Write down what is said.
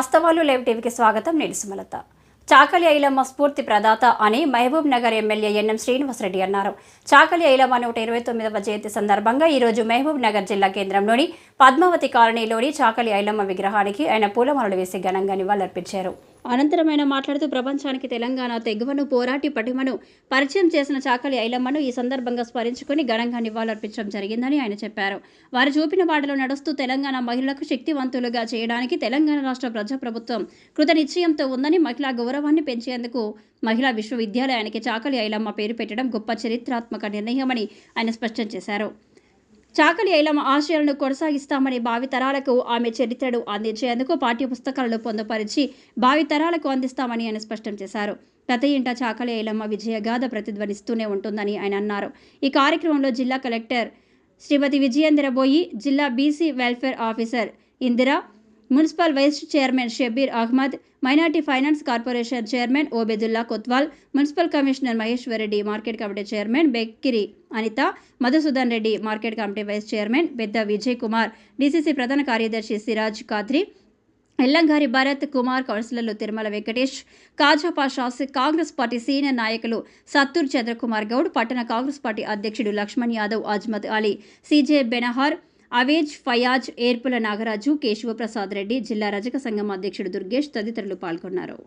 వాస్తవాలు లైవ్ టీవీకి స్వాగతం. నేను సుమలత. చాకలి ఐలమ్మ స్ఫూర్తి ప్రదాత అని మహబూబ్ నగర్ ఎమ్మెల్యే ఎన్ఎం శ్రీనివాసరెడ్డి అన్నారు. చాకలి ఐలమ్మ 129వ జయంతి సందర్భంగా ఈరోజు మహబూబ్ నగర్ జిల్లా కేంద్రంలోని పద్మావతి కాలనీలోని చాకలి ఐలమ్మ విగ్రహానికి ఆయన పూలమాలలు వేసి ఘనంగా నివాళులర్పించారు. అనంతరం ఆయన మాట్లాడుతూ ప్రపంచానికి తెలంగాణ తెగువను పోరాటి పటిమను పరిచయం చేసిన చాకలి ఐలమ్మను ఈ సందర్భంగా స్మరించుకుని ఘనంగా నివాళులర్పించడం జరిగిందని ఆయన చెప్పారు. వారు చూపిన బాటలో నడుస్తూ తెలంగాణ మహిళలకు శక్తివంతులుగా చేయడానికి తెలంగాణ రాష్ట్ర ప్రజాప్రభుత్వం కృత నిశ్చయంతో ఉందని, మహిళా గౌరవాన్ని పెంచేందుకు మహిళా విశ్వవిద్యాలయానికి చాకలి ఐలమ్మ పేరు పెట్టడం గొప్ప చరిత్రాత్మక నిర్ణయమని ఆయన స్పష్టం చేశారు. చాకలి ఐలమ్మ ఆశయాలను కొనసాగిస్తామని, భావితరాలకు ఆమె చరిత్రను అందించేందుకు పాఠ్యపుస్తకాలను పొందుపరిచి భావితరాలకు అందిస్తామని ఆయన స్పష్టం చేశారు. ప్రతి ఇంట చాకలి ఐలమ్మ విజయగాథ ప్రతిధ్వనిస్తూనే ఉంటుందని ఆయన అన్నారు. ఈ కార్యక్రమంలో జిల్లా కలెక్టర్ శ్రీమతి విజయేంద్రబోయి, జిల్లా BC welfare officer Indira, municipal vice chairman Shabbir Ahmed, minority finance corporation chairman ఓబెదుల్లా Kotwal, municipal commissioner Maheshwar Reddy, market committee chairman బెక్కిరి Anitha, Madhusudan Reddy, market committee vice chairman పెద్ద విజయ్ కుమార్, డీసీసీ ప్రధాన కార్యదర్శి సిరాజ్ ఖాద్రి, ఎల్లంగారి భరత్ కుమార్, కౌన్సిలర్లు తిరుమల వెంకటేష్, కాజా పాషా, కాంగ్రెస్ పార్టీ సీనియర్ నాయకులు సత్తూర్ చంద్రకుమార్ గౌడ్, పట్టణ కాంగ్రెస్ పార్టీ అధ్యక్షుడు లక్ష్మణ్ యాదవ్, అజ్మత్ అలీ, సీజే బెనహార్, అవేజ్ ఫయాజ్, ఏర్పుల నాగరాజు, కేశవప్రసాద్ రెడ్డి, జిల్లా రజక సంఘం అధ్యక్షుడు దుర్గేష్ తదితరులు పాల్గొన్నారు.